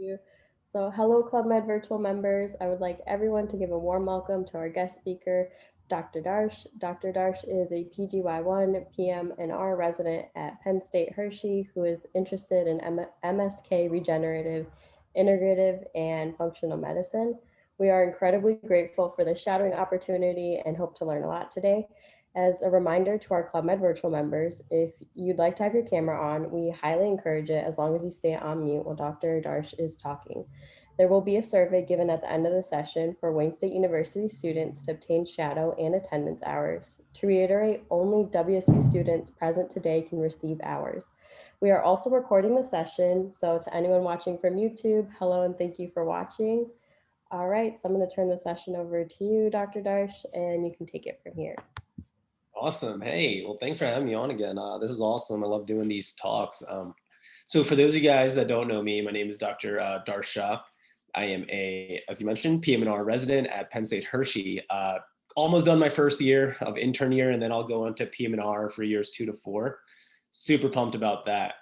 you. So, hello, Club Med virtual members. I would like everyone to give a warm welcome to our guest speaker, Dr. Darsh. Dr. Darsh is a PGY1 PM&R resident at Penn State Hershey who is interested in MSK regenerative, integrative, and functional medicine. We are incredibly grateful for the shadowing opportunity and hope to learn a lot today. As a reminder to our Club Med virtual members, if you'd like to have your camera on, we highly encourage it as long as you stay on mute while Dr. Darsh is talking. There will be a survey given at the end of the session for Wayne State University students to obtain shadow and attendance hours. To reiterate, only WSU students present today can receive hours. We are also recording the session, so to anyone watching from YouTube, hello and thank you for watching. All right, so I'm going to turn the session over to you, Dr. Darsh, and you can take it from here. Awesome. Hey, well, thanks for having me on again. This is awesome. I love doing these talks. So for those of you guys that don't know me, my name is Dr. Darsh Shah. I am as you mentioned, PM&R resident at Penn State Hershey. Almost done my first year of intern year, and then I'll go on to PM&R for years 2 to 4. Super pumped about that.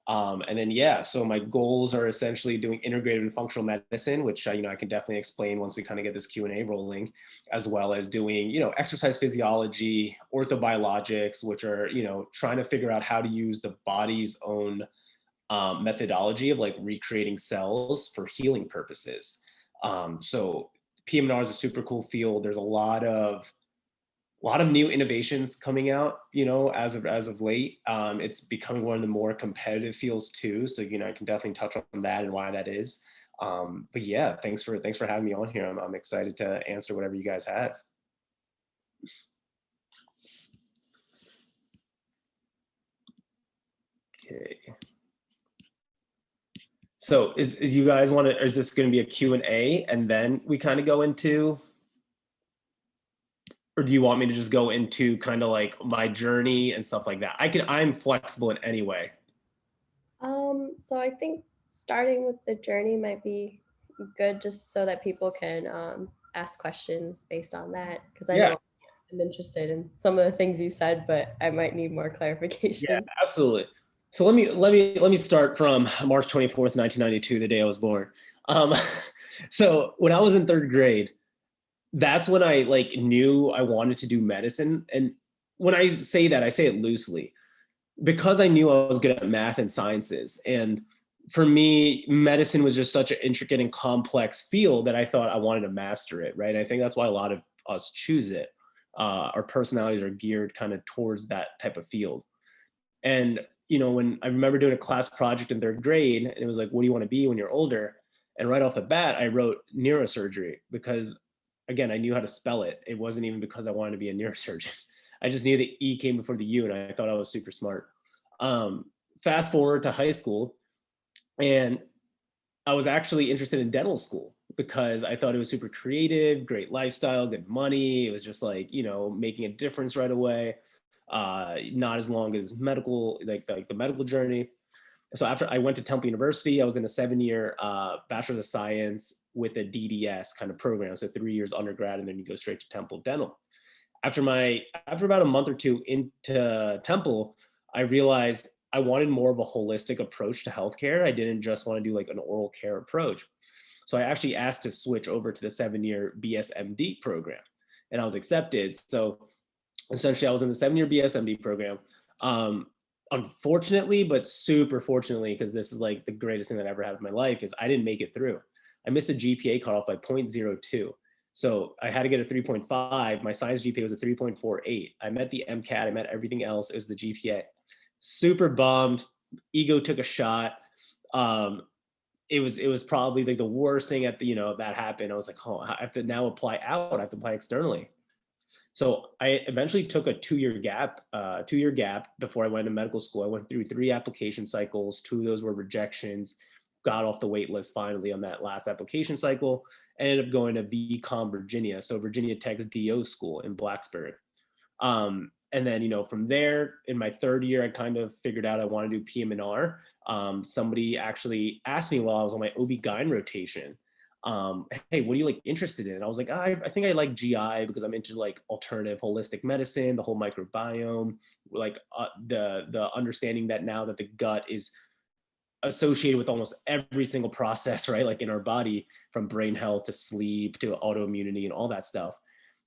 And then, yeah, so my goals are essentially doing integrative and functional medicine, which, I can definitely explain once we kind of get this Q&A rolling, as well as doing, exercise physiology, orthobiologics, which are, trying to figure out how to use the body's own methodology of like recreating cells for healing purposes. So PM&R is a super cool field. There's a lot of new innovations coming out, as of late. It's becoming one of the more competitive fields too. So, I can definitely touch on that and why that is. But yeah, thanks for having me on here. I'm excited to answer whatever you guys have. Okay. So is you guys is this going to be a Q&A and then we kind of go into, or do you want me to just go into kind of like my journey and stuff like that? I'm flexible in any way. So I think starting with the journey might be good just so that people can ask questions based on that. Because I know I'm interested in some of the things you said, but I might need more clarification. Yeah, absolutely. So let me start from March 24th, 1992, the day I was born. So when I was in 3rd grade, that's when I knew I wanted to do medicine. And when I say that, I say it loosely because I knew I was good at math and sciences. And for me, medicine was just such an intricate and complex field that I thought I wanted to master it, right? I think that's why a lot of us choose it. Our personalities are geared kind of towards that type of field. And, when I remember doing a class project in 3rd grade, and it was like, what do you want to be when you're older? And right off the bat, I wrote neurosurgery because, again, I knew how to spell it. It wasn't even because I wanted to be a neurosurgeon. I just knew the E came before the U, and I thought I was super smart. Fast forward to high school, and I was actually interested in dental school because I thought it was super creative, great lifestyle, good money. It was just like, making a difference right away. Not as long as medical, like the medical journey. So after I went to Temple University, I was in a 7-year Bachelor of Science with a DDS kind of program. So 3 years undergrad, and then you go straight to Temple Dental. After about a month or two into Temple, I realized I wanted more of a holistic approach to healthcare. I didn't just want to do like an oral care approach. So I actually asked to switch over to the 7-year BSMD program, and I was accepted. So essentially I was in the 7-year BSMD program. Unfortunately, but super fortunately, because this is like the greatest thing that ever happened in my life, is I didn't make it through. I missed a GPA cutoff by 0.02. So I had to get a 3.5. My science GPA was a 3.48. I met the MCAT, I met everything else. It was the GPA. Super bummed. Ego took a shot. It was probably like the worst thing that happened. I was like, oh, I have to now apply out. I have to apply externally. So I eventually took a 2-year gap before I went to medical school. I went through 3 application cycles. 2 of those were rejections. Got off the wait list finally on that last application cycle. Ended up going to VCOM, Virginia. So Virginia Tech's DO school in Blacksburg. And then, from there, in my 3rd year, I kind of figured out I want to do PM&R. Somebody actually asked me while I was on my OB-GYN rotation, hey, what are you interested in? And I was like, I think I like GI because I'm into like alternative holistic medicine, the whole microbiome, like the understanding that now that the gut is associated with almost every single process, right? Like in our body, from brain health to sleep to autoimmunity and all that stuff.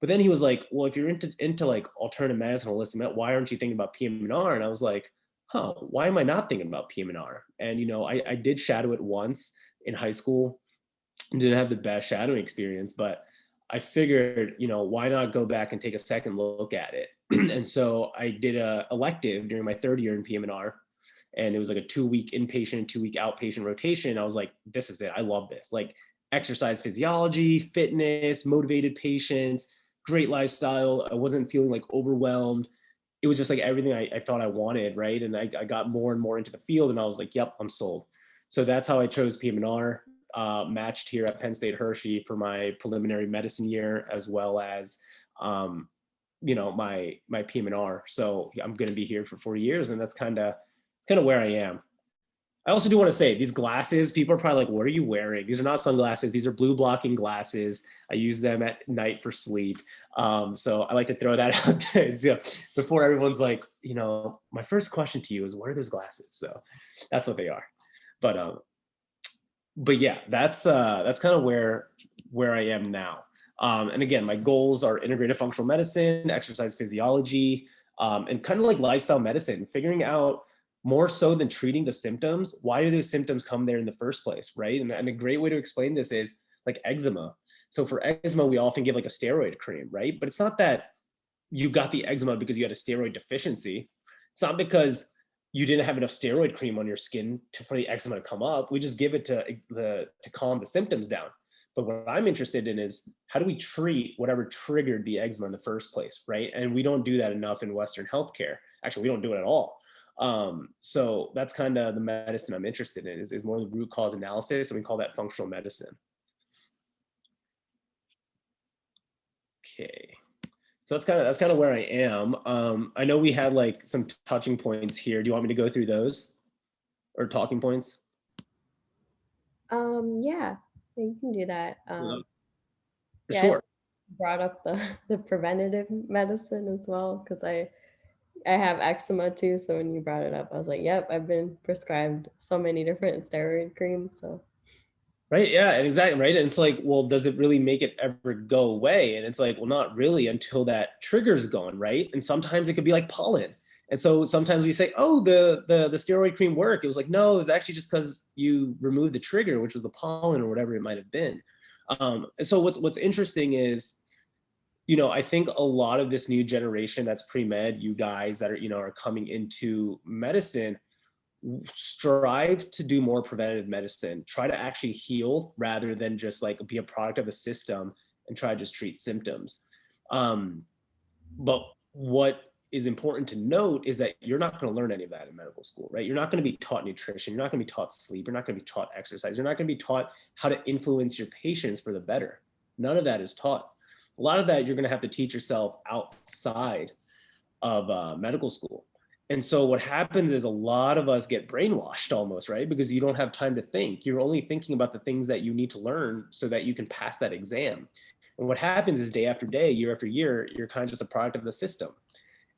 But then he was like, well, if you're into like alternative medicine, holistic medicine, why aren't you thinking about PM&R? And I was like, huh, why am I not thinking about PM&R? And, I did shadow it once in high school and didn't have the best shadowing experience, but I figured, why not go back and take a second look at it? And so I did a elective during my third year in PM&R, and it was like a 2-week inpatient, 2-week outpatient rotation. I was like, this is it. I love this. Like exercise physiology, fitness, motivated patients, great lifestyle. I wasn't feeling like overwhelmed. It was just like everything I thought I wanted, right? And I got more and more into the field, and I was like, yep, I'm sold. So that's how I chose PM&R. Matched here at Penn State Hershey for my preliminary medicine year, as well as my PM&R. So I'm going to be here for 4 years, and that's kind of where I am. I also do want to say these glasses, people are probably like, what are you wearing? These are not sunglasses. These are blue blocking glasses. I use them at night for sleep. So I like to throw that out there before everyone's like, my first question to you is, what are those glasses? So that's what they are. But yeah, that's kind of where I am now. And again, my goals are integrative functional medicine, exercise physiology, and kind of like lifestyle medicine, figuring out more so than treating the symptoms, why do those symptoms come there in the first place, right? And a great way to explain this is like eczema. So for eczema, we often give like a steroid cream, right? But it's not that you got the eczema because you had a steroid deficiency. It's not because you didn't have enough steroid cream on your skin for the eczema to come up. We just give it to calm the symptoms down. But what I'm interested in is, how do we treat whatever triggered the eczema in the first place, right? And we don't do that enough in Western healthcare. Actually, we don't do it at all. So that's kind of the medicine I'm interested in, is more the root cause analysis, and we call that functional medicine. Okay. So that's kind of where I am. I know we had like some touching points here. Do you want me to go through those, or talking points? Yeah, you can do that. Yeah, Sure. I brought up the preventative medicine as well, because I have eczema too. So when you brought it up, I was like, yep, I've been prescribed so many different steroid creams. So Right. Yeah, exactly. Right. And it's like, well, does it really make it ever go away? And it's like, well, not really, until that trigger's gone. Right. And sometimes it could be like pollen. And so sometimes we say, oh, the steroid cream worked. It was like, no, it was actually just because you removed the trigger, which was the pollen or whatever it might have been. And so what's interesting is, I think a lot of this new generation that's pre-med, you guys that are coming into medicine, strive to do more preventative medicine, try to actually heal rather than just like be a product of the system and try to just treat symptoms. But what is important to note is that you're not going to learn any of that in medical school, right? You're not going to be taught nutrition. You're not going to be taught sleep. You're not going to be taught exercise. You're not going to be taught how to influence your patients for the better. None of that is taught. A lot of that you're going to have to teach yourself outside of medical school. And so what happens is a lot of us get brainwashed almost, right? Because you don't have time to think. You're only thinking about the things that you need to learn so that you can pass that exam. And what happens is day after day, year after year, you're kind of just a product of the system.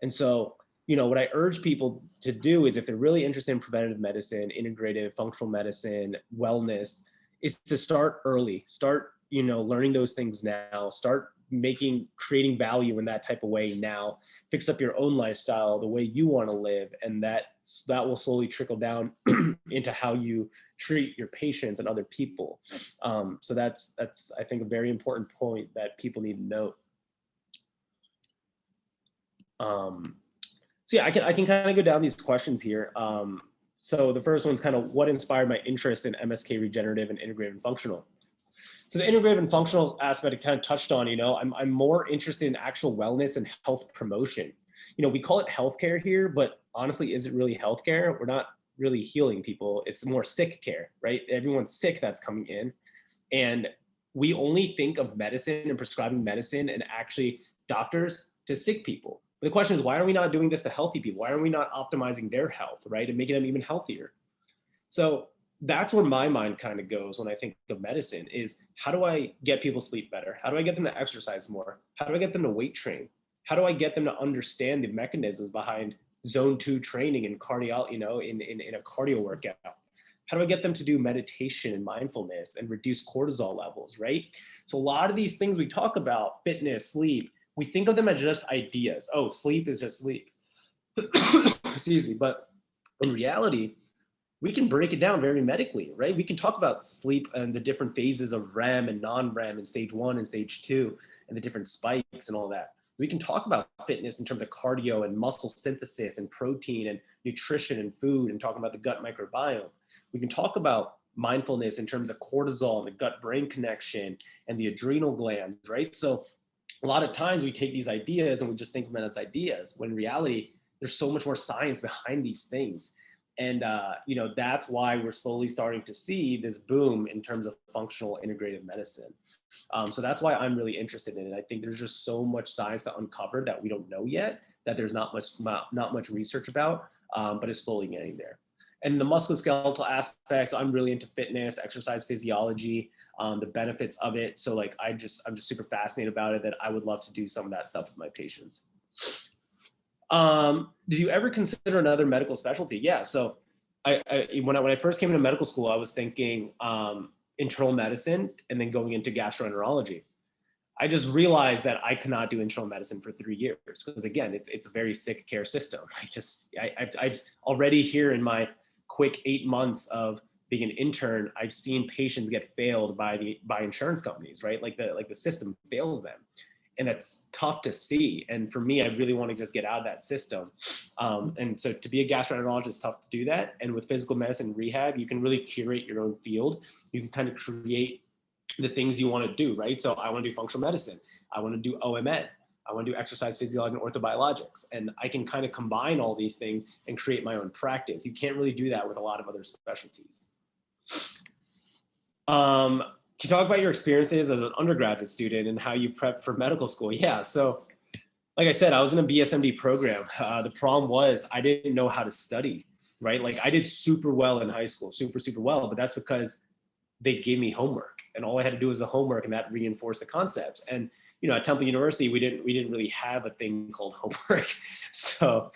And so, what I urge people to do is, if they're really interested in preventative medicine, integrative, functional medicine, wellness, is to start early, start, learning those things now, start creating value in that type of way now, fix up your own lifestyle the way you want to live, and that will slowly trickle down into how you treat your patients and other people. So that's I think a very important point that people need to note. So yeah, I can kind of go down these questions here. So the first one's kind of, what inspired my interest in MSK regenerative and integrative and functional? So the integrative and functional aspect I kind of touched on, I'm more interested in actual wellness and health promotion. We call it healthcare here, but honestly, is it really healthcare? We're not really healing people. It's more sick care, right? Everyone's sick that's coming in. And we only think of medicine and prescribing medicine and actually doctors to sick people. But the question is, why are we not doing this to healthy people? Why are we not optimizing their health, right? And making them even healthier? So that's where my mind kind of goes when I think of medicine, is how do I get people sleep better? How do I get them to exercise more? How do I get them to weight train? How do I get them to understand the mechanisms behind zone 2 training and cardio, in a cardio workout? How do I get them to do meditation and mindfulness and reduce cortisol levels, right? So a lot of these things we talk about, fitness, sleep, we think of them as just ideas. Oh, sleep is just sleep. Excuse me. But in reality, we can break it down very medically, right? We can talk about sleep and the different phases of REM and non-REM and stage 1 and stage 2 and the different spikes and all that. We can talk about fitness in terms of cardio and muscle synthesis and protein and nutrition and food and talking about the gut microbiome. We can talk about mindfulness in terms of cortisol and the gut-brain connection and the adrenal glands, right? So a lot of times we take these ideas and we just think of them as ideas, when in reality, there's so much more science behind these things. And that's why we're slowly starting to see this boom in terms of functional integrative medicine. So that's why I'm really interested in it. I think there's just so much science to uncover that we don't know yet, that there's not much research about, but it's slowly getting there. And the musculoskeletal aspects, I'm really into fitness, exercise physiology, the benefits of it. So like I'm just super fascinated about it, that I would love to do some of that stuff with my patients. Did you ever consider another medical specialty? Yeah. So when I first came into medical school, I was thinking internal medicine and then going into gastroenterology. I just realized that I could not do internal medicine for 3 years because again, it's a very sick care system. I've already here in my quick 8 months of being an intern, I've seen patients get failed by insurance companies, right? Like the system fails them. And it's tough to see. And for me, I really want to just get out of that system. And so to be a gastroenterologist is tough to do that. And with physical medicine rehab, you can really curate your own field. You can kind of create the things you want to do, right? So I want to do functional medicine. I want to do OMN. I want to do exercise physiology and orthobiologics. And I can kind of combine all these things and create my own practice. You can't really do that with a lot of other specialties. Can you talk about your experiences as an undergraduate student and how you prepped for medical school? Yeah, so like I said, I was in a BSMD program. The problem was I didn't know how to study, right? Like I did super well in high school, super well, but that's because they gave me homework and all I had to do was the homework and that reinforced the concepts. And, at Temple University, we didn't really have a thing called homework. So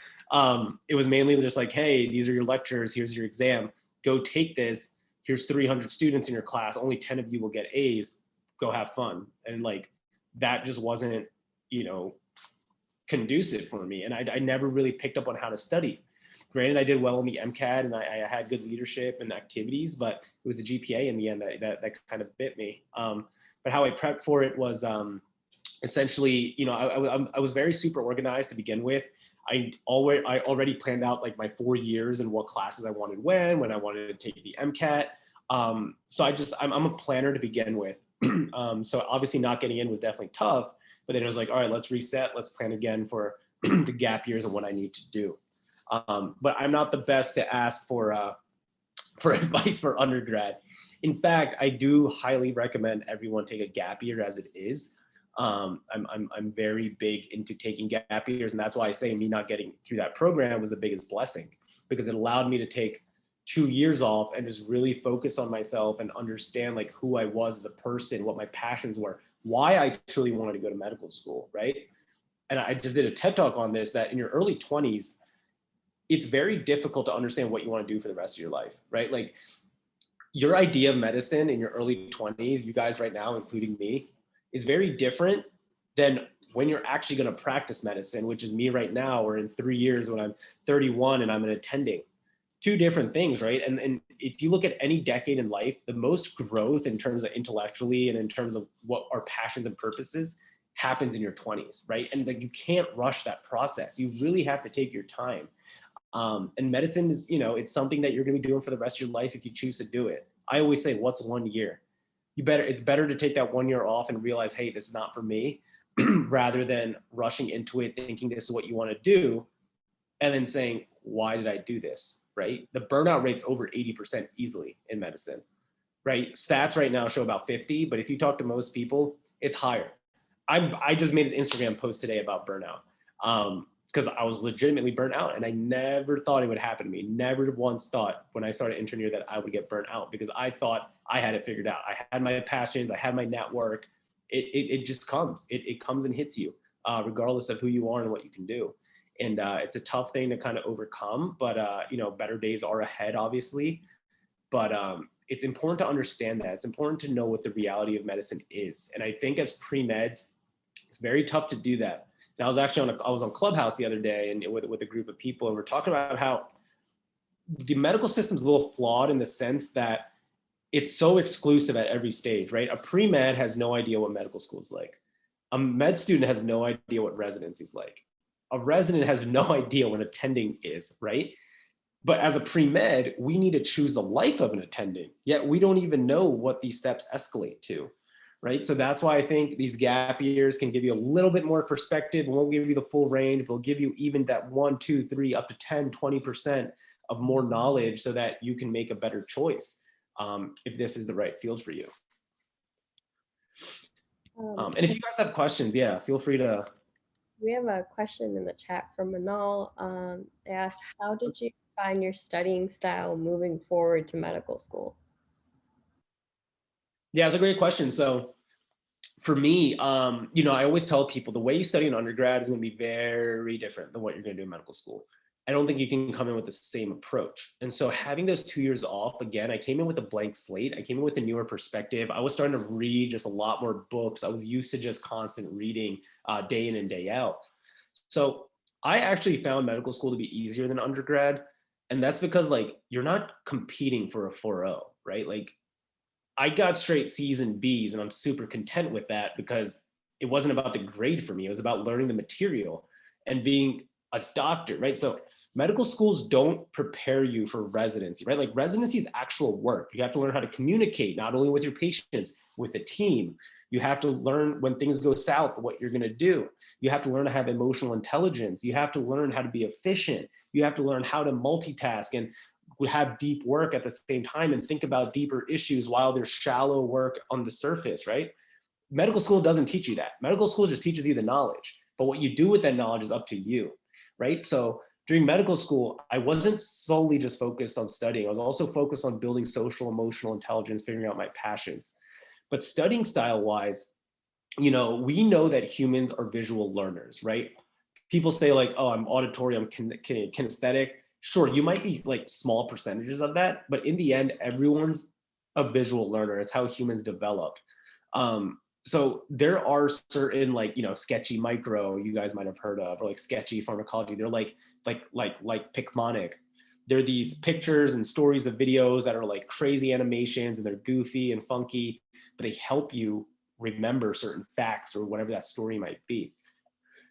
it was mainly just like, hey, these are your lectures, here's your exam, go take this. Here's 300 students in your class, only 10 of you will get A's, go have fun. And like, that just wasn't, conducive for me. And I never really picked up on how to study. Granted, I did well in the MCAT and I had good leadership and activities, but it was the GPA in the end that kind of bit me. But how I prepped for it was essentially, I was very super organized to begin with. I already planned out like my 4 years and what classes I wanted when I wanted to take the MCAT. So I'm a planner to begin with. So obviously not getting in was definitely tough, but then it was like, all right, let's reset. Let's plan again for the gap years and what I need to do. But I'm not the best to ask for advice for undergrad. In fact, I do highly recommend everyone take a gap year as it is. I'm very big into taking gap years, and that's why I say me not getting through that program was the biggest blessing, because it allowed me to take 2 years off and just really focus on myself and understand like who I was as a person, what my passions were, why I truly wanted to go to medical school, right? And I just did a TED talk on this, that in your early 20s, it's very difficult to understand what you want to do for the rest of your life, right? Like your idea of medicine in your early 20s, you guys right now, including me, is very different than when you're actually going to practice medicine, which is me right now, or in 3 years when I'm 31 and I'm an attending. Two different things, right? And if you look at any decade in life, the most growth in terms of intellectually and in terms of what our passions and purposes happens in your 20s, right? And like you can't rush that process. You really have to take your time. And medicine is, it's something that you're going to be doing for the rest of your life if you choose to do it. I always say, what's 1 year? It's better to take that 1 year off and realize, hey, this is not for me, rather than rushing into it, thinking this is what you want to do, and then saying, why did I do this, right? The burnout rate's over 80% easily in medicine, right? Stats right now show about 50, but if you talk to most people, it's higher. I just made an Instagram post today about burnout. Because I was legitimately burnt out and I never thought it would happen to me. Never once thought when I started interning that I would get burnt out, because I thought I had it figured out. I had my passions, I had my network. It just comes. It comes and hits you, regardless of who you are and what you can do. And it's a tough thing to kind of overcome, but better days are ahead, obviously. but it's important to understand that. It's important to know what the reality of medicine is. And I think as pre-meds, it's very tough to do that. And I was actually I was on Clubhouse the other day and with a group of people, and we're talking about how the medical system's a little flawed in the sense that it's so exclusive at every stage, right? A pre-med has no idea what medical school is like. A med student has no idea what residency is like. A resident has no idea what attending is, right? But as a pre-med, we need to choose the life of an attending, yet we don't even know what these steps escalate to, right? So that's why I think these gap years can give you a little bit more perspective. It won't give you the full range, but it'll give you even that 1, 2, 3, up to 10, 20% of more knowledge so that you can make a better choice if this is the right field for you. And if you guys have questions, yeah, feel free to. We have a question in the chat from Manal. They asked, how did you find your studying style moving forward to medical school? Yeah, it's a great question. So for me, I always tell people the way you study in undergrad is going to be very different than what you're going to do in medical school. I don't think you can come in with the same approach. And so having those 2 years off, again, I came in with a blank slate. I came in with a newer perspective. I was starting to read just a lot more books. I was used to just constant reading day in and day out. So I actually found medical school to be easier than undergrad. And that's because you're not competing for a 4.0, right? I got straight C's and B's, and I'm super content with that because it wasn't about the grade for me. It was about learning the material and being a doctor, right? So medical schools don't prepare you for residency, right? Residency is actual work. You have to learn how to communicate, not only with your patients, with the team. You have to learn when things go south, what you're going to do. You have to learn to have emotional intelligence. You have to learn how to be efficient. You have to learn how to multitask and have deep work at the same time and think about deeper issues while there's shallow work on the surface, right? Medical school doesn't teach you that. Medical school just teaches you the knowledge, but what you do with that knowledge is up to you, right? So during medical school, I wasn't solely just focused on studying. I was also focused on building social, emotional intelligence, figuring out my passions. But studying style wise, we know that humans are visual learners, right? People say oh, I'm auditory, I'm kinesthetic. Sure, you might be small percentages of that, but in the end, everyone's a visual learner. It's how humans develop. So there are certain sketchy micro you guys might have heard of, or sketchy pharmacology. They're like Picmonic. They're these pictures and stories of videos that are crazy animations and they're goofy and funky, but they help you remember certain facts or whatever that story might be.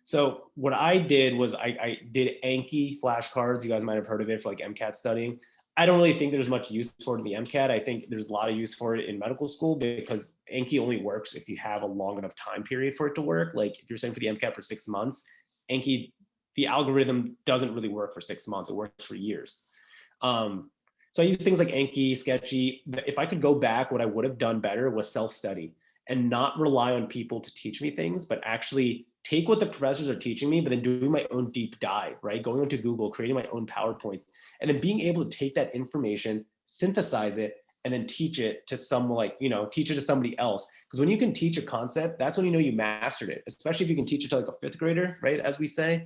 So what I did was I did Anki flashcards. You guys might have heard of it for MCAT studying. I don't really think there's much use for it in the MCAT. I think there's a lot of use for it in medical school because Anki only works if you have a long enough time period for it to work. If you're saying for the MCAT for 6 months, Anki, the algorithm doesn't really work for 6 months. It works for years. So I use things like Anki, Sketchy. If I could go back, what I would have done better was self-study and not rely on people to teach me things, but actually take what the professors are teaching me, but then doing my own deep dive, right? Going into Google, creating my own PowerPoints, and then being able to take that information, synthesize it, and then teach it to someone teach it to somebody else. Because when you can teach a concept, that's when you know you mastered it, especially if you can teach it to a 5th grader, right? As we say,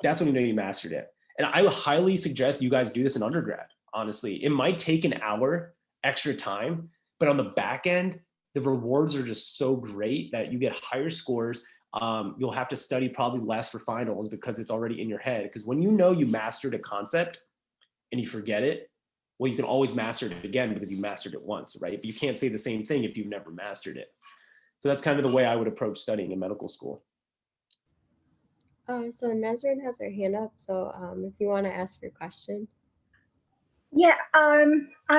that's when you know you mastered it. And I would highly suggest you guys do this in undergrad, honestly. It might take an hour extra time, but on the back end, the rewards are just so great that you get higher scores. You'll have to study probably less for finals because it's already in your head. Because when you know you mastered a concept and you forget it, well, you can always master it again because you mastered it once, right? But you can't say the same thing if you've never mastered it. So that's kind of the way I would approach studying in medical school. So Nazrin has her hand up. So if you want to ask your question. Yeah, I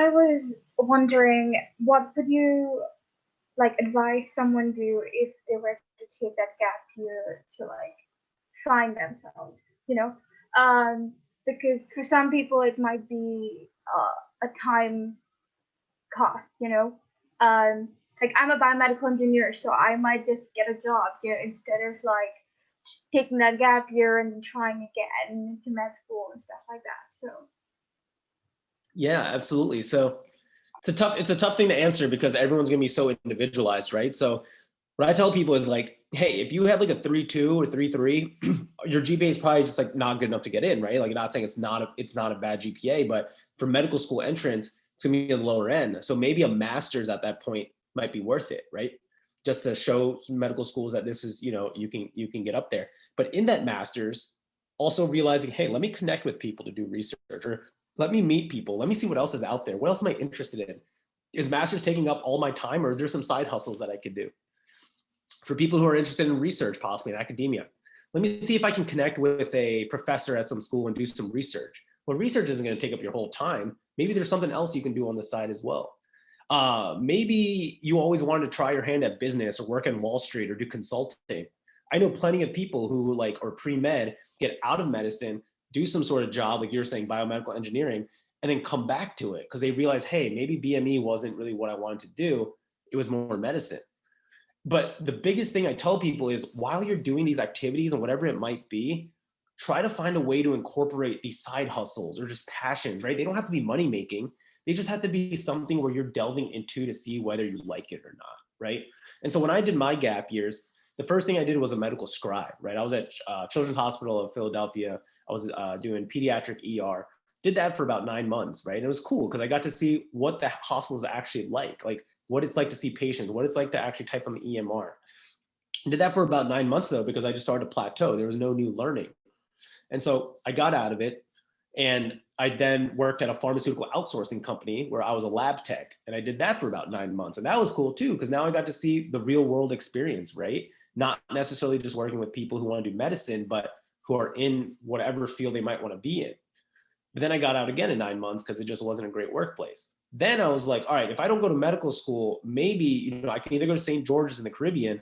was wondering, what would you advise someone do if they were to take that gap year to find themselves, because for some people it might be a time cost, I'm a biomedical engineer, so I might just get a job, instead of taking that gap year and then trying again into med school and stuff like that. So yeah, absolutely. So it's a tough thing to answer because everyone's going to be so individualized, right? So what I tell people is hey, if you have a 3.2 or 3.3, your GPA is probably just not good enough to get in, right? Not saying it's not a bad GPA, but for medical school entrance, it's gonna be at the lower end. So maybe a master's at that point might be worth it, right? Just to show medical schools that this is, you can get up there. But in that master's, also realizing, hey, let me connect with people to do research, or let me meet people. Let me see what else is out there. What else am I interested in? Is master's taking up all my time, or is there some side hustles that I could do? For people who are interested in research, possibly in academia, let me see if I can connect with a professor at some school and do some research. Well, research isn't going to take up your whole time. Maybe there's something else you can do on the side as well. Maybe you always wanted to try your hand at business or work on Wall Street or do consulting. I know plenty of people who are pre-med, get out of medicine, do some sort of job, like you're saying, biomedical engineering, and then come back to it because they realize, hey, maybe BME wasn't really what I wanted to do. It was more medicine. But the biggest thing I tell people is while you're doing these activities and whatever it might be, try to find a way to incorporate these side hustles or just passions, right? They don't have to be money making. They just have to be something where you're delving into to see whether you like it or not, right? And so when I did my gap years, the first thing I did was a medical scribe, right? I was at Children's Hospital of Philadelphia. I was doing pediatric ER. Did that for about 9 months, right? And it was cool because I got to see what the hospital was actually like what it's like to see patients, what it's like to actually type on the EMR. I did that for about 9 months though, because I just started to plateau. There was no new learning. And so I got out of it, and I then worked at a pharmaceutical outsourcing company where I was a lab tech, and I did that for about 9 months. And that was cool too, because now I got to see the real world experience, right? Not necessarily just working with people who want to do medicine, but who are in whatever field they might want to be in. But then I got out again in 9 months because it just wasn't a great workplace. Then I was like, all right, if I don't go to medical school, maybe, I can either go to St. George's in the Caribbean,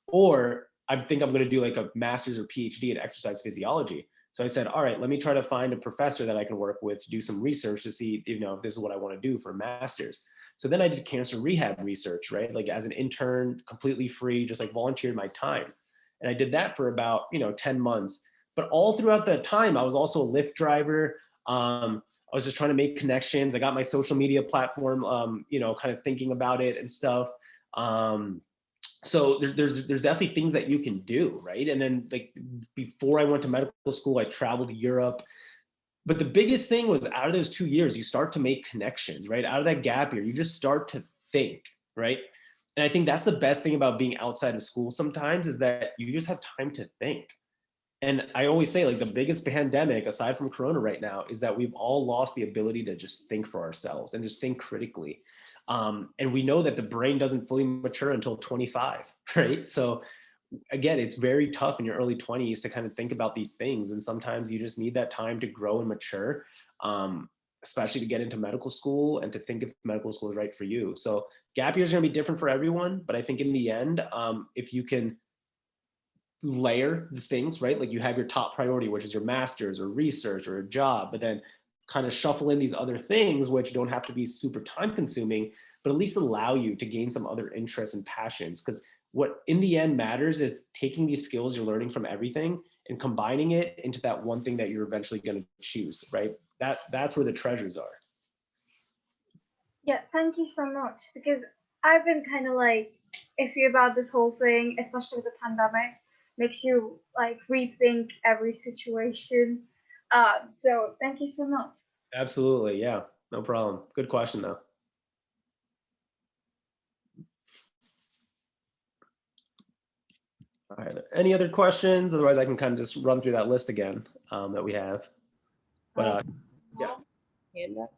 or I think I'm going to do like a master's or PhD in exercise physiology. So I said, all right, let me try to find a professor that I can work with to do some research to see, if this is what I want to do for a master's. So then I did cancer rehab research, right? Like as an intern, completely free, just like volunteered my time. And I did that for about, 10 months. But all throughout that time, I was also a Lyft driver. I was just trying to make connections. I got my social media platform, kind of thinking about it and stuff. So there's definitely things that you can do, right? And then before I went to medical school, I traveled to Europe. But the biggest thing was out of those 2 years, you start to make connections, right? Out of that gap year, you just start to think, right? And I think that's the best thing about being outside of school sometimes is that you just have time to think. And I always say, the biggest pandemic, aside from Corona right now, is that we've all lost the ability to just think for ourselves and just think critically. And we know that the brain doesn't fully mature until 25, right? So again, it's very tough in your early 20s to kind of think about these things. And sometimes you just need that time to grow and mature, especially to get into medical school and to think if medical school is right for you. So gap years are going to be different for everyone. But I think in the end, if you can layer the things, right? Like you have your top priority, which is your master's or research or a job, but then kind of shuffle in these other things, which don't have to be super time consuming, but at least allow you to gain some other interests and passions. Because what in the end matters is taking these skills you're learning from everything and combining it into that one thing that you're eventually going to choose, right? That's where the treasures are. Yeah, thank you so much, because I've been kind of iffy about this whole thing, especially with the pandemic. Makes you rethink every situation. So thank you so much. Absolutely, yeah, no problem. Good question though. All right, any other questions? Otherwise I can kind of just run through that list again that we have. But yeah. Hand up.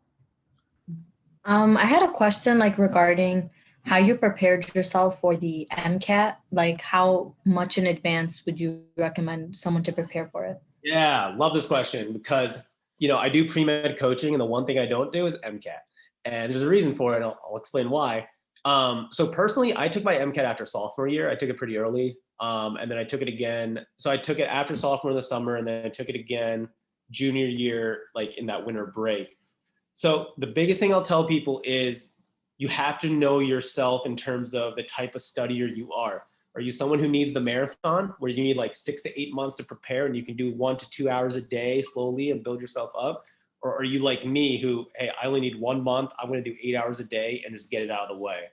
I had a question regarding how you prepared yourself for the MCAT. How much in advance would you recommend someone to prepare for it? Yeah, love this question because, I do pre-med coaching and the one thing I don't do is MCAT. And there's a reason for it. I'll explain why. So personally, I took my MCAT after sophomore year. I took it pretty early. And then I took it again. So I took it after sophomore in the summer, and then I took it again junior year, in that winter break. So the biggest thing I'll tell people is you have to know yourself in terms of the type of studier you are. Are you someone who needs the marathon where you need 6 to 8 months to prepare and you can do 1 to 2 hours a day slowly and build yourself up? Or are you like me who, hey, I only need 1 month. I'm going to do 8 hours a day and just get it out of the way,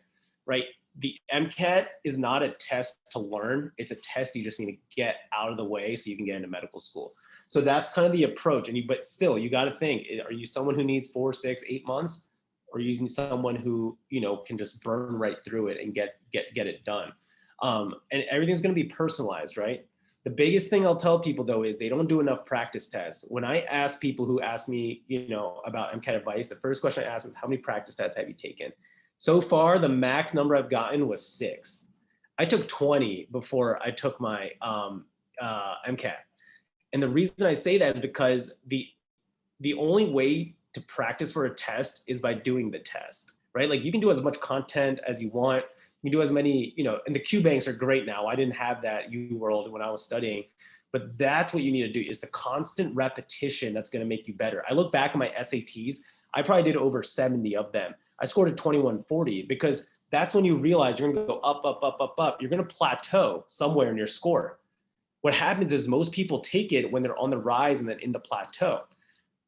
right? The MCAT is not a test to learn. It's a test you just need to get out of the way so you can get into medical school. So that's kind of the approach. But still, you got to think, are you someone who needs 4, 6, 8 months? or you need someone who, you know, can just burn right through it and get it done. And everything's going to be personalized, right? The biggest thing I'll tell people though is they don't do enough practice tests. When I ask people who ask me, you know, about MCAT advice, the first question I ask is, how many practice tests have you taken? So far, the max number I've gotten was 6. I took 20 before I took my MCAT. And the reason I say that is because the only way to practice for a test is by doing the test, right? Like you can do as much content as you want. You can do as many, you know, and the Q banks are great now. I didn't have that UWorld when I was studying, but that's what you need to do is the constant repetition that's going to make you better. I look back at my SATs, I probably did over 70 of them. I scored a 2140 because that's when you realize you're going to go up, up, up, up, up. You're going to plateau somewhere in your score. What happens is most people take it when they're on the rise and then in the plateau.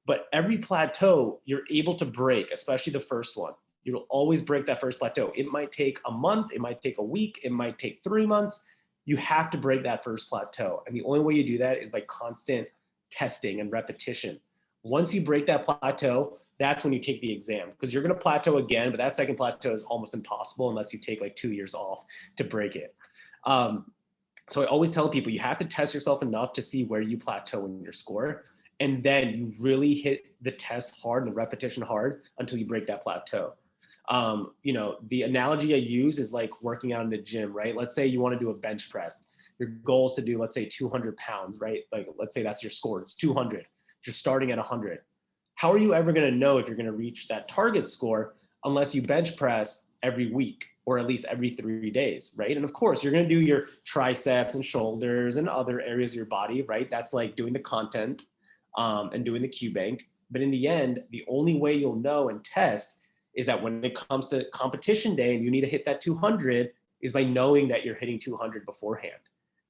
But every plateau you're able to break, especially the first one. You'll always break that first plateau. It might take a month, it might take a week, it might take 3 months. You have to break that first plateau. And the only way you do that is by constant testing and repetition. Once you break that plateau, that's when you take the exam, because you're going to plateau again, but that second plateau is almost impossible unless you take like 2 years off to break it. So I always tell people you have to test yourself enough to see where you plateau in your score. And then you really hit the test hard and the repetition hard until you break that plateau. You know, the analogy I use is like working out in the gym, right? Let's say you want to do a bench press. Your goal is to do, let's say 200 pounds, right? Like, let's say that's your score, it's 200. You're starting at 100. How are you ever going to know if you're going to reach that target score unless you bench press every week or at least every 3 days, right? And of course, you're going to do your triceps and shoulders and other areas of your body, right? That's like doing the content and doing the Q bank. But in the end, the only way you'll know and test is that when it comes to competition day and you need to hit that 200 is by knowing that you're hitting 200 beforehand,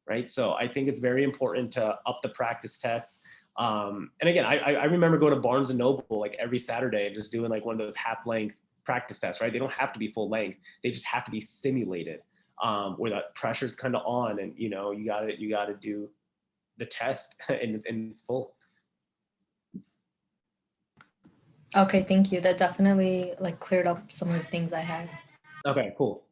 right? So I think it's very important to up the practice tests. And again, I remember going to Barnes and Noble like every Saturday and just doing like one of those half-length practice tests, right? They don't have to be full length. They just have to be simulated, where that pressure's kind of on, and you know, you gotta do the test and it's full. Okay, thank you. That definitely like cleared up some of the things I had. Okay, cool.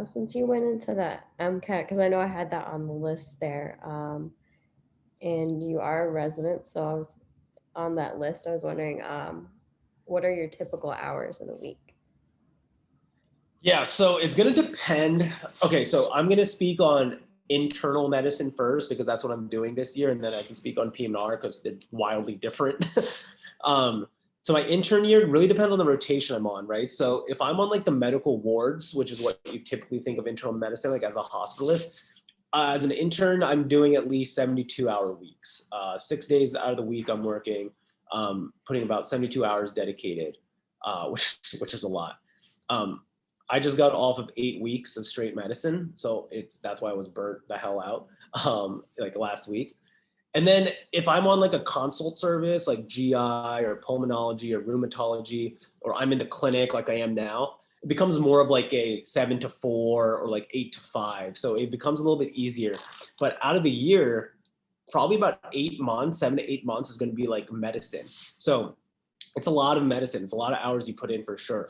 Since you went into that MCAT, because I know I had that on the list there, and you are a resident, so I was on that list. I was wondering, what are your typical hours in a week? Yeah, so it's going to depend. Okay, so I'm going to speak on internal medicine first because that's what I'm doing this year, and then I can speak on PM&R because it's wildly different. So my intern year really depends on the rotation I'm on, right? So if I'm on like the medical wards, which is what you typically think of internal medicine, like as a hospitalist, as an intern, I'm doing at least 72-hour weeks. 6 days out of the week I'm working, putting about 72 hours dedicated, which is a lot. I just got off of 8 weeks of straight medicine, so that's why I was burnt the hell out like last week. And then if I'm on like a consult service like GI or pulmonology or rheumatology, or I'm in the clinic like I am now, it becomes more of like a 7 to 4 or like 8 to 5. So it becomes a little bit easier. But out of the year, probably about 8 months, 7 to 8 months is going to be like medicine. So it's a lot of medicine. It's a lot of hours you put in for sure.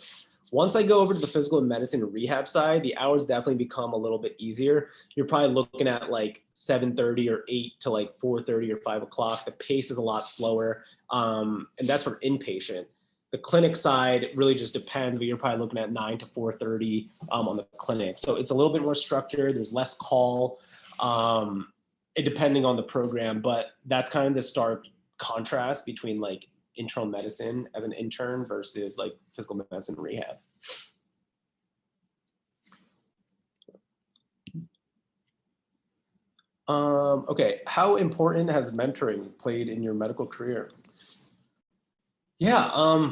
Once I go over to the physical medicine and rehab side, the hours definitely become a little bit easier. You're probably looking at like 7:30 or 8 to like 4:30 or 5 o'clock. The pace is a lot slower. And that's for inpatient. The clinic side really just depends, but you're probably looking at 9 to 4:30 on the clinic. So it's a little bit more structured. There's less call, depending on the program, but that's kind of the stark contrast between like internal medicine as an intern versus like physical medicine rehab. Okay, how important has mentoring played in your medical career? Yeah,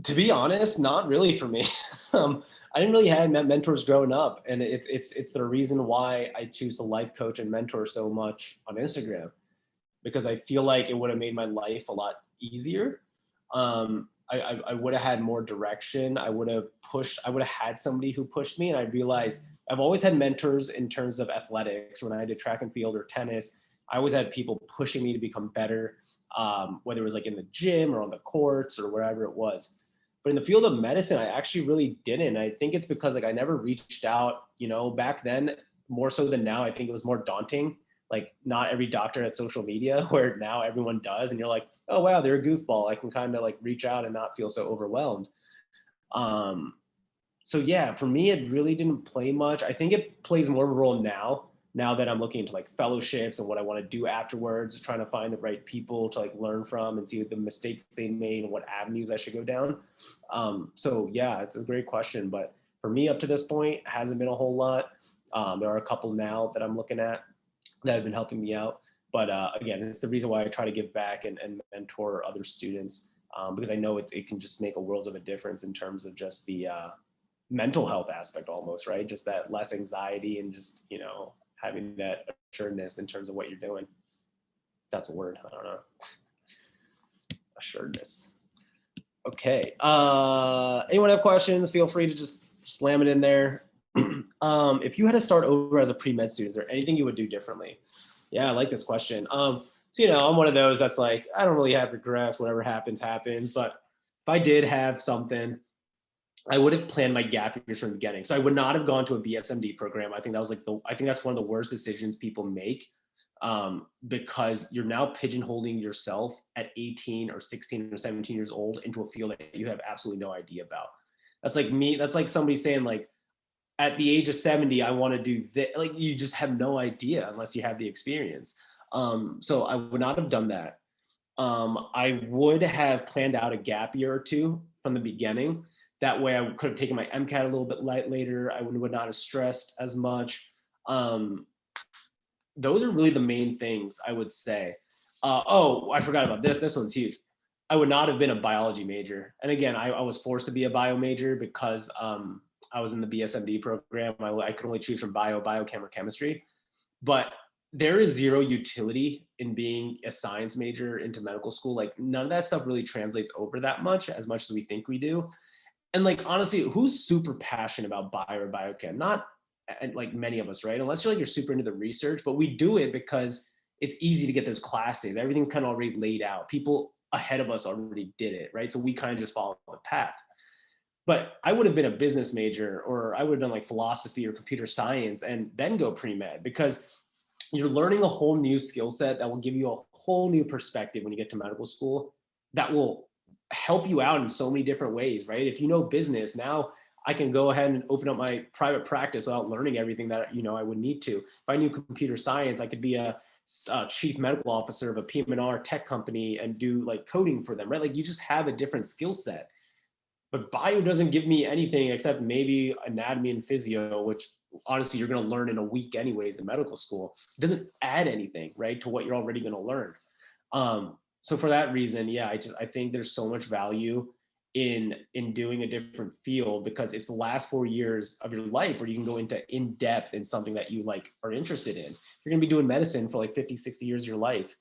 to be honest, not really for me. I didn't really have mentors growing up, and it's the reason why I choose to life coach and mentor so much on Instagram, because I feel like it would have made my life a lot easier. I would have had more direction. I would have had somebody who pushed me, and I realized I've always had mentors in terms of athletics. When I did track and field or tennis, I always had people pushing me to become better, whether it was like in the gym or on the courts or wherever it was. But in the field of medicine, I actually really didn't. I think it's because like I never reached out, back then, more so than now. I think it was more daunting. Like not every doctor had social media, where now everyone does. And you're like, oh, wow, they're a goofball. I can kind of like reach out and not feel so overwhelmed. So yeah, for me, it really didn't play much. I think it plays more of a role now that I'm looking into like fellowships and what I want to do afterwards, trying to find the right people to like learn from and see the mistakes they made and what avenues I should go down. So yeah, it's a great question, but for me up to this point, it hasn't been a whole lot. There are a couple now that I'm looking at that have been helping me out. But again, it's the reason why I try to give back and mentor other students, because I know it can just make a world of a difference in terms of just the mental health aspect almost, right? Just that less anxiety and just, having that assuredness in terms of what you're doing. That's a word, I don't know. Assuredness. Okay, anyone have questions? Feel free to just slam it in there. If you had to start over as a pre-med student, is there anything you would do differently? Yeah, I like this question. So, I'm one of those that's like, I don't really have regrets, whatever happens, happens. But if I did have something, I would have planned my gap years from the beginning. So I would not have gone to a BSMD program. I think that was I think that's one of the worst decisions people make, because you're now pigeonholing yourself at 18 or 16 or 17 years old into a field that you have absolutely no idea about. That's like me. That's like somebody saying like, at the age of 70, I want to do that. Like you just have no idea unless you have the experience. So I would not have done that. I would have planned out a gap year or two from the beginning. That way I could have taken my MCAT a little bit later. I would not have stressed as much. Those are really the main things I would say. Oh, I forgot about this. This one's huge. I would not have been a biology major. And again, I was forced to be a bio major because I was in the BSMD program. I could only choose from biochem, or chemistry. But there is zero utility in being a science major into medical school. Like none of that stuff really translates over that much as we think we do. And like, honestly, who's super passionate about bio or biochem? Not like many of us, right? Unless you're super into the research, but we do it because it's easy to get those classes. Everything's kind of already laid out. People ahead of us already did it, right? So we kind of just follow the path. But I would have been a business major, or I would have done like philosophy or computer science and then go pre-med, because you're learning a whole new skill set that will give you a whole new perspective when you get to medical school that will help you out in so many different ways, right? If you know business, now I can go ahead and open up my private practice without learning everything that I would need to. If I knew computer science, I could be a chief medical officer of a PM&R tech company and do like coding for them, right? Like you just have a different skill set. But bio doesn't give me anything except maybe anatomy and physio, which honestly you're going to learn in a week anyways in medical school. It doesn't add anything, right, to what you're already going to learn. So for that reason, yeah, I think there's so much value in doing a different field, because it's the last 4 years of your life where you can go into in depth in something that you like are interested in. You're going to be doing medicine for like 50, 60 years of your life.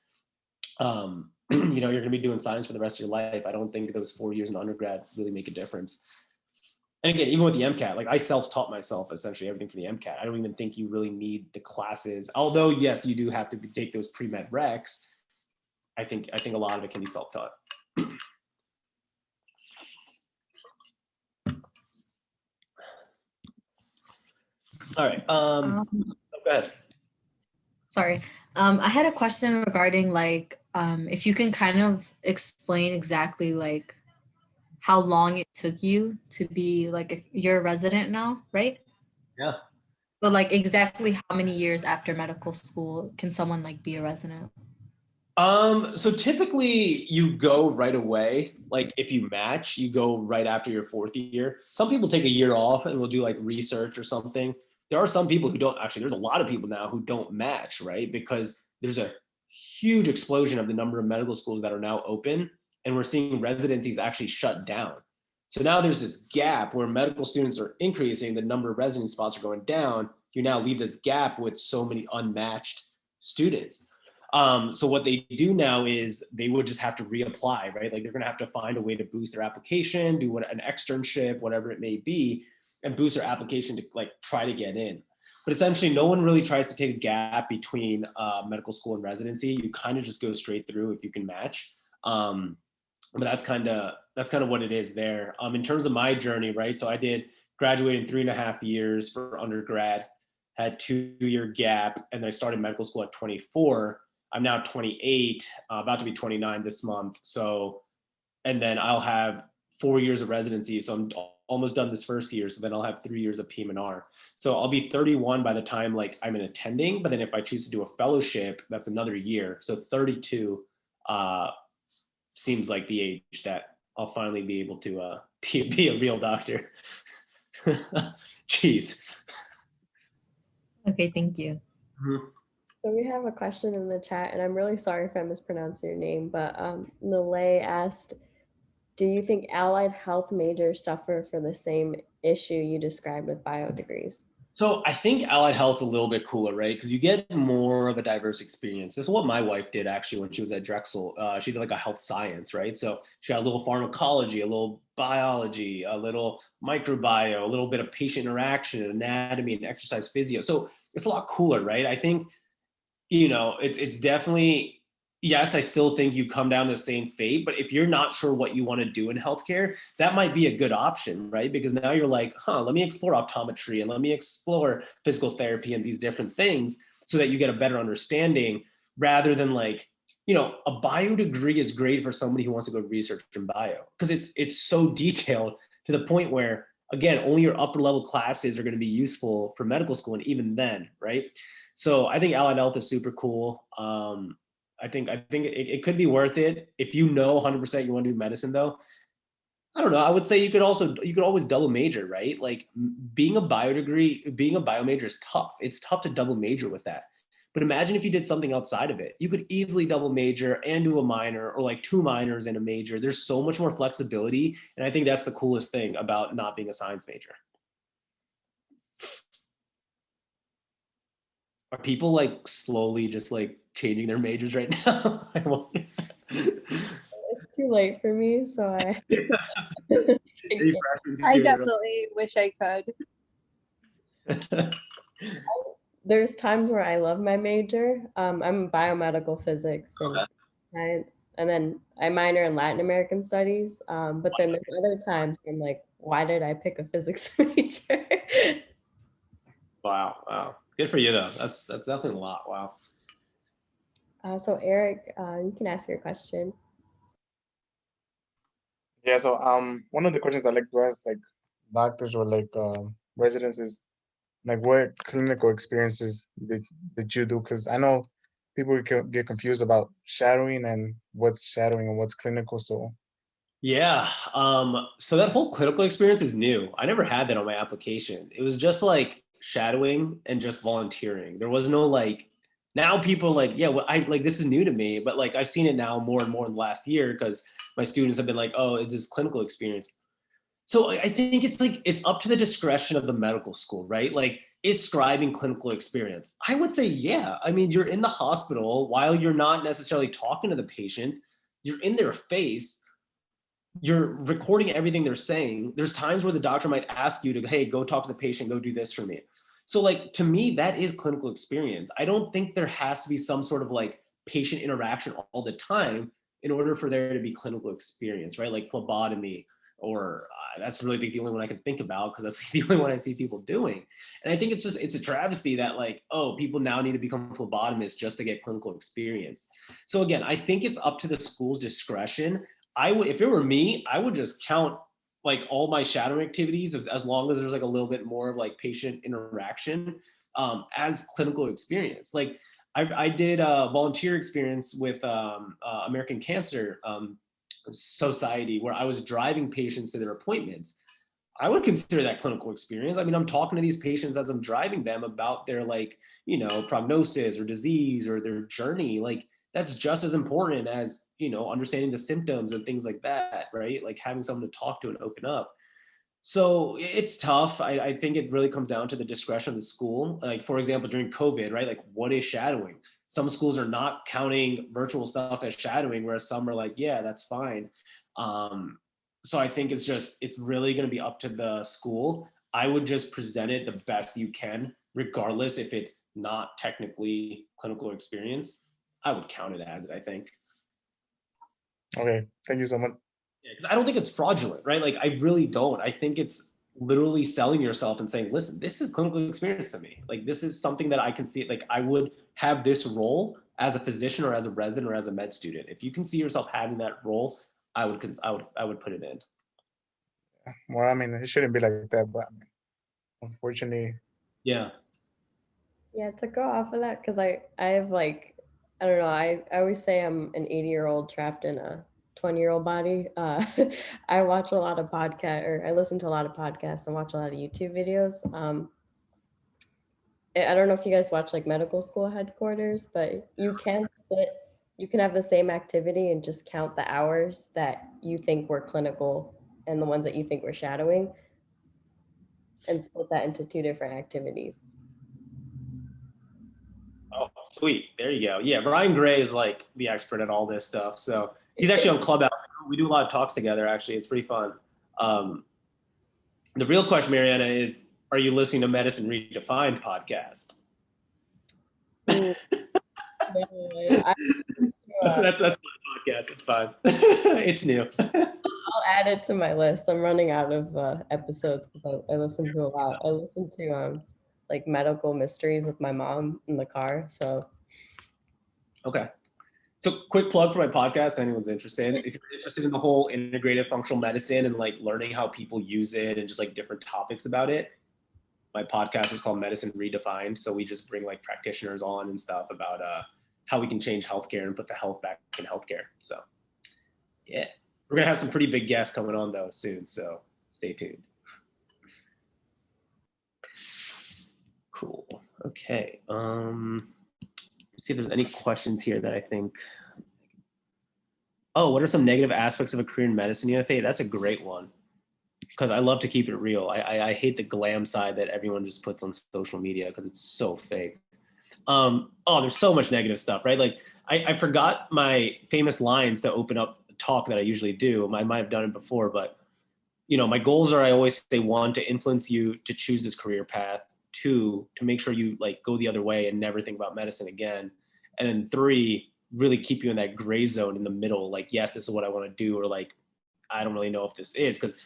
You're going to be doing science for the rest of your life. I don't think those 4 years in undergrad really make a difference. And again, even with the MCAT, like I self-taught myself essentially everything for the MCAT. I don't even think you really need the classes. Although, yes, you do have to take those pre-med recs. I think a lot of it can be self-taught. All right. Go ahead. Sorry. I had a question regarding like, if you can kind of explain exactly like how long it took you to be like, if you're a resident now, right? Yeah. But like exactly how many years after medical school can someone like be a resident? So typically you go right away. Like if you match, you go right after your 4th year. Some people take a year off and will do like research or something. There are some people who don't actually, there's a lot of people now who don't match, right? Because there's a huge explosion of the number of medical schools that are now open, and we're seeing residencies actually shut down. So now there's this gap where medical students are increasing, the number of resident spots are going down. You now leave this gap with so many unmatched students. So what they do now is they would just have to reapply, right? Like they're going to have to find a way to boost their application, do an externship, whatever it may be. and boost their application to like try to get in. But essentially, no one really tries to take a gap between medical school and residency. You kind of just go straight through if you can match. But that's kind of what it is there. In terms of my journey, right? So I did graduate in 3.5 years for undergrad, had 2-year gap, and then I started medical school at 24. I'm now 28, about to be 29 this month. So, and then I'll have 4 years of residency. So I'm almost done this first year. So then I'll have 3 years of PM&R. So I'll be 31 by the time like I'm in attending. But then if I choose to do a fellowship, that's another year. So 32 seems like the age that I'll finally be able to be a real doctor. Jeez. Okay, thank you. Mm-hmm. So we have a question in the chat, and I'm really sorry if I mispronounce your name, but Nalay asked, do you think allied health majors suffer for the same issue you described with bio degrees? So I think allied health's a little bit cooler, right? Because you get more of a diverse experience. This is what my wife did actually when she was at Drexel. She did like a health science, right? So she got a little pharmacology, a little biology, a little microbiome, a little bit of patient interaction, anatomy, and exercise physio. So it's a lot cooler, right? I think, it's definitely, yes, I still think you come down to the same fate, but if you're not sure what you want to do in healthcare, that might be a good option, right? Because now you're like, let me explore optometry and let me explore physical therapy and these different things so that you get a better understanding rather than like, a bio degree is great for somebody who wants to go research in bio because it's so detailed to the point where, again, only your upper level classes are going to be useful for medical school. And even then, right? So I think allied health is super cool. I think it could be worth it if you know 100% you want to do medicine though. I don't know. I would say you could always double major, right? Like being a bio major is tough. It's tough to double major with that. But imagine if you did something outside of it. You could easily double major and do a minor or like 2 minors and a major. There's so much more flexibility. And I think that's the coolest thing about not being a science major. Are people like slowly just like changing their majors right now? It's too late for me, so I I definitely wish I could. There's times where I love my major. I'm biomedical physics and science, and then I minor in Latin American studies. But then there's other times where I'm like, why did I pick a physics major? Wow. Good for you though. That's definitely a lot. Wow. So Eric, you can ask your question. Yeah, so one of the questions I like to ask like doctors or like residents is like what clinical experiences did you do? Because I know people get confused about shadowing and what's shadowing and what's clinical. So yeah, so that whole clinical experience is new. I never had that on my application. It was just like shadowing and just volunteering. There was no like, now people like, yeah, well, I like, this is new to me, but like I've seen it now more and more in the last year because my students have been like, oh, it's this clinical experience. So I think it's like, it's up to the discretion of the medical school, right? Like, is scribing clinical experience? I would say, yeah. I mean, you're in the hospital while you're not necessarily talking to the patient, you're in their face, you're recording everything they're saying. There's times where the doctor might ask you to, hey, go talk to the patient, go do this for me. So like, to me, that is clinical experience. I don't think there has to be some sort of like patient interaction all the time in order for there to be clinical experience, right? Like phlebotomy, or that's really the only one I can think about because that's the only one I see people doing. And I think it's a travesty that like, oh, people now need to become phlebotomists just to get clinical experience. So again, I think it's up to the school's discretion. If it were me, I would just count like all my shadowing activities as long as there's like a little bit more of like patient interaction as clinical experience. Like I did a volunteer experience with American Cancer Society where I was driving patients to their appointments. I would consider that clinical experience. I mean, I'm talking to these patients as I'm driving them about their like, prognosis or disease or their journey. Like that's just as important as, understanding the symptoms and things like that, right? Like having someone to talk to and open up. So it's tough. I think it really comes down to the discretion of the school. Like, for example, during COVID, right? Like, what is shadowing? Some schools are not counting virtual stuff as shadowing, whereas some are like, yeah, that's fine. So I think it's really going to be up to the school. I would just present it the best you can, regardless if it's not technically clinical experience. I would count it as it, I think. Okay, thank you so much. Yeah, because I don't think it's fraudulent, right? Like, I really don't. I think it's literally selling yourself and saying, listen, this is clinical experience to me. Like, this is something that I can see. Like, I would have this role as a physician or as a resident or as a med student. If you can see yourself having that role, I would put it in. Well, I mean, it shouldn't be like that, but unfortunately, Yeah. Yeah, to go off of that, because I have like, I don't know, I always say I'm an 80-year-old trapped in a 20-year-old body. I watch a lot of I listen to a lot of podcasts and watch a lot of YouTube videos. I don't know if you guys watch like medical school headquarters, but you can have the same activity and just count the hours that you think were clinical and the ones that you think were shadowing, and split that into two different activities. Oh, sweet. There you go. Yeah, Ryan Gray is like the expert at all this stuff. So he's actually on Clubhouse. We do a lot of talks together, actually. It's pretty fun. The real question, Mariana, is, are you listening to Medicine Redefined podcast? That's my podcast. It's fine. It's new. I'll add it to my list. I'm running out of episodes because I listen to a lot. I listen to like medical mysteries with my mom in the car. So okay. So quick plug for my podcast, if anyone's interested. If you're interested in the whole integrative functional medicine and like learning how people use it and just like different topics about it, my podcast is called Medicine Redefined. So we just bring like practitioners on and stuff about how we can change healthcare and put the health back in healthcare. So yeah, we're gonna have some pretty big guests coming on though soon. So stay tuned. Cool. Okay. Let's see if there's any questions here that I think. Oh, what are some negative aspects of a career in medicine, UFA? That's a great one, because I love to keep it real. I hate the glam side that everyone just puts on social media because it's so fake. Oh, there's so much negative stuff, right? Like I forgot my famous lines to open up a talk that I usually do. I might have done it before, but you know, my goals are, I always say, 1, to influence you to choose this career path. 2, to make sure you like go the other way and never think about medicine again. And then 3, really keep you in that gray zone in the middle. Like, yes, this is what I want to do, or like, I don't really know if this is, because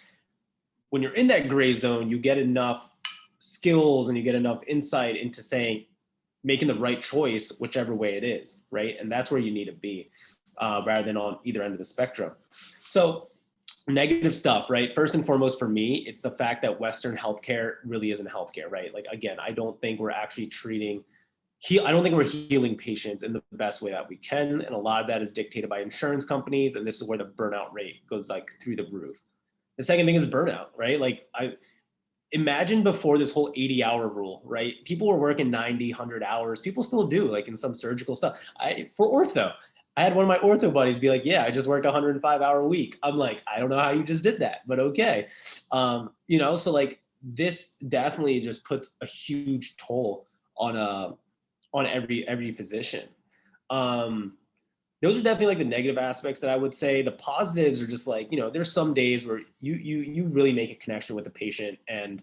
when you're in that gray zone, you get enough skills and you get enough insight into making the right choice, whichever way it is, right? And that's where you need to be, rather than on either end of the spectrum. So negative stuff, right? First and foremost for me, it's the fact that Western healthcare really isn't healthcare, right? Like, again, I don't think we're actually I don't think we're healing patients in the best way that we can. And a lot of that is dictated by insurance companies. And this is where the burnout rate goes like through the roof. The second thing is burnout, right? Like, I imagine before this whole 80-hour rule, right? People were working 90, 100 hours. People still do, like in some surgical stuff. For ortho, I had one of my ortho buddies be like, yeah, I just worked a 105-hour week. I'm like, I don't know how you just did that, but okay. You know, so like this definitely just puts a huge toll on every physician. Those are definitely like the negative aspects that I would say. The positives are just like, you know, there's some days where you really make a connection with the patient and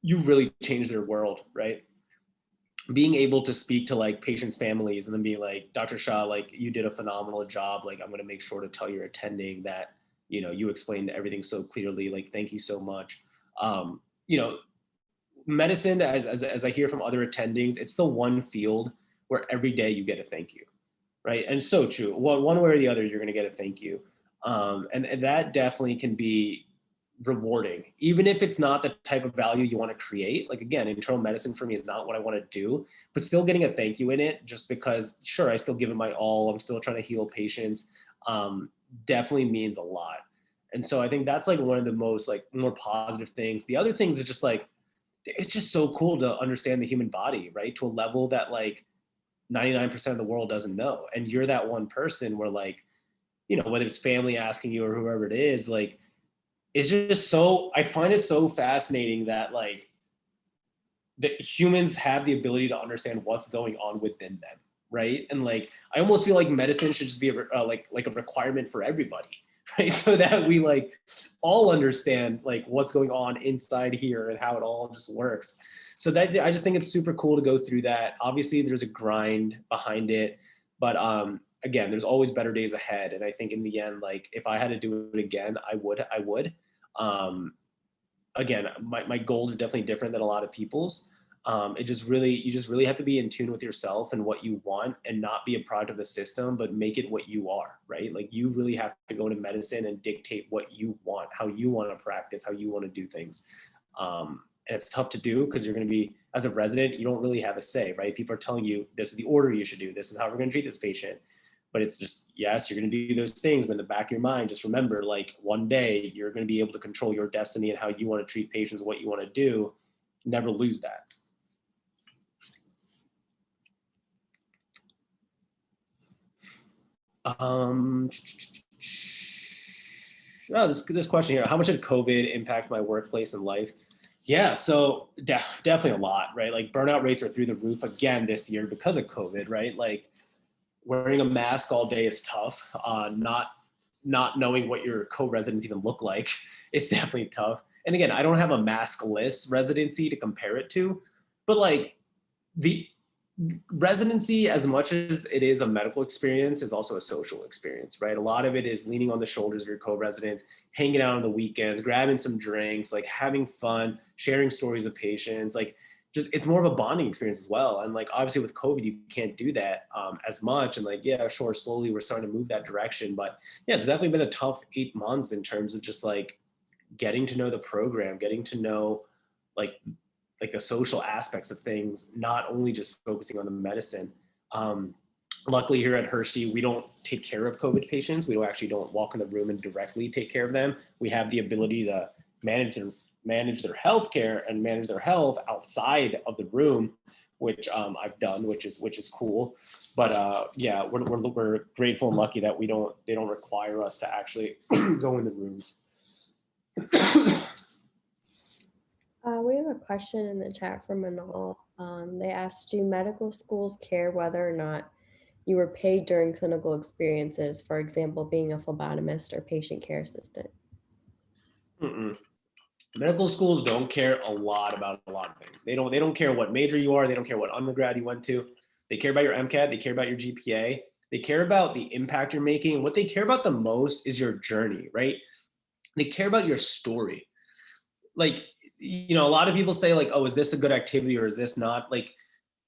you really change their world, right? Being able to speak to like patients' families and then be like, Dr. Shah, like you did a phenomenal job. Like, I'm going to make sure to tell your attending that, you know, you explained everything so clearly. Like, thank you so much. You know, medicine, as I hear from other attendings, it's the one field where every day you get a thank you. Right. And so true. One way or the other, you're going to get a thank you. And that definitely can be rewarding, even if it's not the type of value you want to create. Like, again, internal medicine for me is not what I want to do, but still getting a thank you in it, just because, sure, I still give it my all. I'm still trying to heal patients. Definitely means a lot. And so I think that's like one of the most like more positive things. The other things is just like, it's just so cool to understand the human body, right? To a level that like 99% of the world doesn't know. And you're that one person where like, you know, whether it's family asking you or whoever it is, like, it's just so, I find it so fascinating that like that humans have the ability to understand what's going on within them, right? And like, I almost feel like medicine should just be like a requirement for everybody, right? So that we like all understand like what's going on inside here and how it all just works. So that, I just think it's super cool to go through that. Obviously there's a grind behind it, but again, there's always better days ahead. And I think in the end, like if I had to do it again, I would. Again, my goals are definitely different than a lot of people's. You just really have to be in tune with yourself and what you want, and not be a product of the system, but make it what you are, right? Like you really have to go into medicine and dictate what you want, how you want to practice, how you want to do things. And it's tough to do because you're going to be, as a resident, you don't really have a say, right? People are telling you, this is the order you should do. This is how we're going to treat this patient. But it's just, yes, you're going to do those things, but in the back of your mind, just remember, like one day you're going to be able to control your destiny and how you want to treat patients, what you want to do. Never lose that. Oh, this question here. How much did COVID impact my workplace and life? Yeah, so definitely a lot, right? Like burnout rates are through the roof again this year because of COVID, right? Like wearing a mask all day is tough. Not knowing what your co-residents even look like, it's definitely tough. And again, I don't have a maskless residency to compare it to, but like the residency, as much as it is a medical experience, is also a social experience, right? A lot of it is leaning on the shoulders of your co-residents, hanging out on the weekends, grabbing some drinks, like having fun, sharing stories of patients, like just, it's more of a bonding experience as well. And like, obviously with COVID, you can't do that as much. And like, yeah, sure, slowly we're starting to move that direction. But yeah, it's definitely been a tough 8 months in terms of just like getting to know the program, getting to know like the social aspects of things, not only just focusing on the medicine. Luckily here at Hershey, we don't take care of COVID patients. We don't walk in the room and directly take care of them. We have the ability to manage their health care and manage their health outside of the room, which I've done, which is cool. But yeah, we're grateful and lucky that they don't require us to actually go in the rooms. We have a question in the chat from Manal. They asked, do medical schools care whether or not you were paid during clinical experiences, for example, being a phlebotomist or patient care assistant? Medical schools don't care a lot about a lot of things. They don't care what major you are. They don't care what undergrad you went to. They care about your MCAT. They care about your GPA. They care about the impact you're making. What they care about the most is your journey, right? They care about your story. Like, you know, a lot of people say like, oh, is this a good activity or is this not? Like,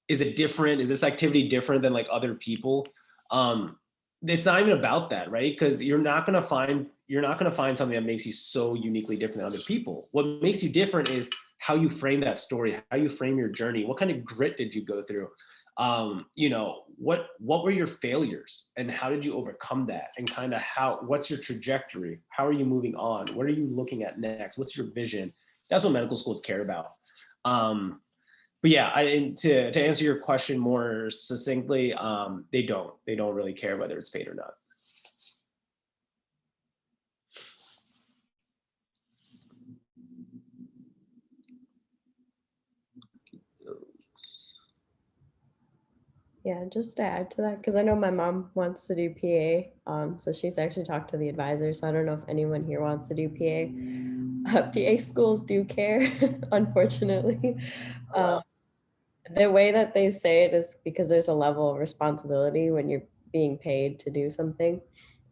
is it different? Is this activity different than like other people? It's not even about that, right? Because you're not gonna find something that makes you so uniquely different than other people. What makes you different is how you frame that story, how you frame your journey. What kind of grit did you go through? You know, what were your failures and how did you overcome that? And kind of what's your trajectory? How are you moving on? What are you looking at next? What's your vision? That's what medical schools care about. But yeah, to answer your question more succinctly, they don't really care whether it's paid or not. Yeah, just to add to that, because I know my mom wants to do PA, so she's actually talked to the advisor, so I don't know if anyone here wants to do PA. PA schools do care, unfortunately. The way that they say it is because there's a level of responsibility when you're being paid to do something.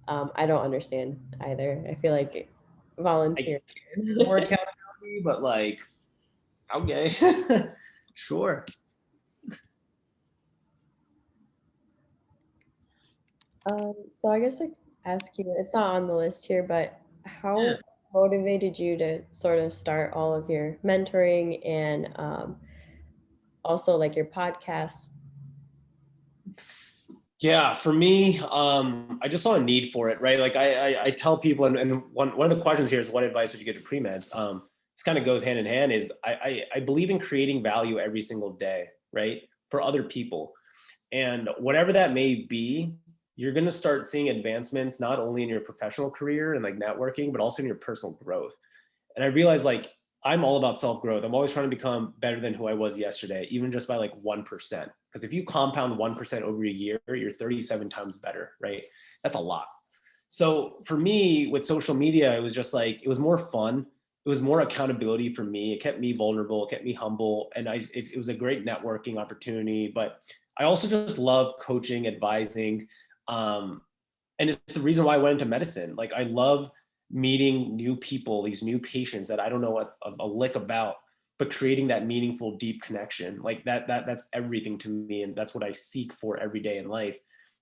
I don't understand either. I feel like volunteer. More accountability, but like, okay, sure. So I guess I ask you, it's not on the list here, but how motivated you to sort of start all of your mentoring and also like your podcasts? Yeah, for me, I just saw a need for it, right? Like I tell people, and one of the questions here is, what advice would you give to pre-meds? This kind of goes hand in hand, is I believe in creating value every single day, right? For other people. And whatever that may be, you're going to start seeing advancements, not only in your professional career and like networking, but also in your personal growth. And I realized like, I'm all about self-growth. I'm always trying to become better than who I was yesterday, even just by like 1%. Because if you compound 1% over a year, you're 37 times better, right? That's a lot. So for me with social media, it was just like, it was more fun. It was more accountability for me. It kept me vulnerable, it kept me humble. And it was a great networking opportunity, but I also just love coaching, advising. And it's the reason why I went into medicine. Like I love meeting new people, these new patients that I don't know a lick about, but creating that meaningful, deep connection. Like that's everything to me. And that's what I seek for every day in life,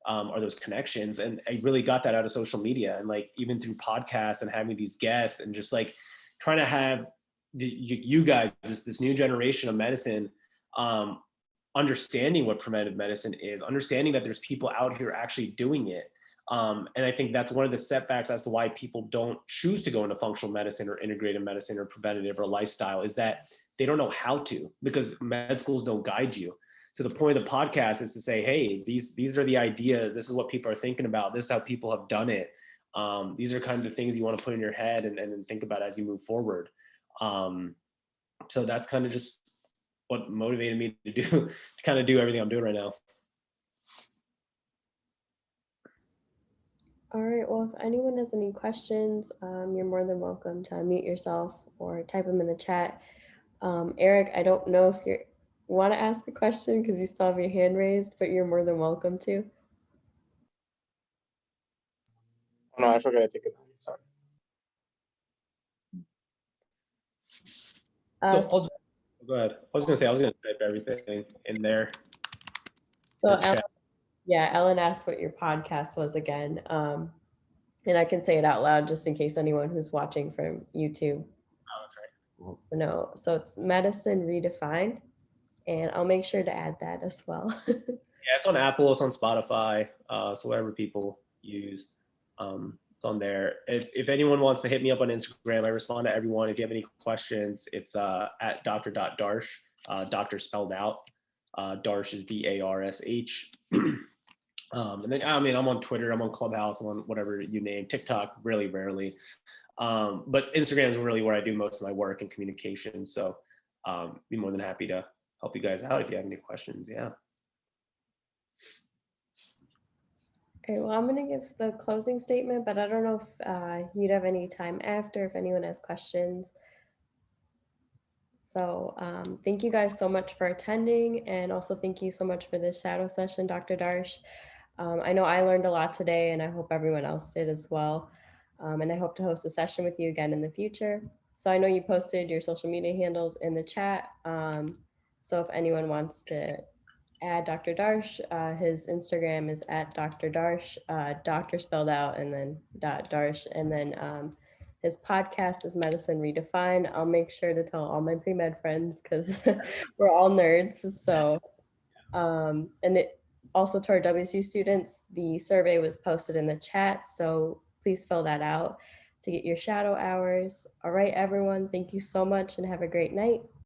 are those connections. And I really got that out of social media, and like even through podcasts and having these guests and just like trying to have you guys, this new generation of medicine, understanding what preventive medicine is, understanding that there's people out here actually doing it. And I think that's one of the setbacks as to why people don't choose to go into functional medicine or integrative medicine or preventative or lifestyle, is that they don't know how to, because med schools don't guide you. So the point of the podcast is to say, hey, these are the ideas. This is what people are thinking about. This is how people have done it. These are kind of the things you want to put in your head and think about as you move forward. So that's kind of just what motivated me to kind of do everything I'm doing right now. All right, well, if anyone has any questions, you're more than welcome to unmute yourself or type them in the chat. Eric, I don't know if you want to ask a question because you still have your hand raised, but you're more than welcome to. Oh, no, I forgot to take it. Sorry. Go ahead. I was going to type everything in there. So Ellen asked what your podcast was again. And I can say it out loud just in case anyone who's watching from YouTube. Oh, that's right. So no, so it's Medicine Redefined, and I'll make sure to add that as well. Yeah, it's on Apple, it's on Spotify, so whatever people use, it's on there. If anyone wants to hit me up on Instagram, I respond to everyone. If you have any questions, it's at dr.darsh, doctor spelled out. Darsh is D-A-R-S-H. And then, I mean, I'm on Twitter, I'm on Clubhouse, I'm on whatever you name, TikTok, really rarely. But Instagram is really where I do most of my work and communication. So be more than happy to help you guys out if you have any questions. Yeah. Okay, well, I'm going to give the closing statement, but I don't know if you'd have any time after, if anyone has questions. So thank you guys so much for attending, and also thank you so much for this shadow session, Dr. Darsh. I know I learned a lot today, and I hope everyone else did as well. And I hope to host a session with you again in the future. So I know you posted your social media handles in the chat. So if anyone wants to add Dr. Darsh, his Instagram is at Dr. Darsh, doctor spelled out and then .Darsh. And then his podcast is Medicine Redefined. I'll make sure to tell all my pre-med friends because we're all nerds. So, and it also to our WSU students, the survey was posted in the chat. So please fill that out to get your shadow hours. All right, everyone. Thank you so much and have a great night.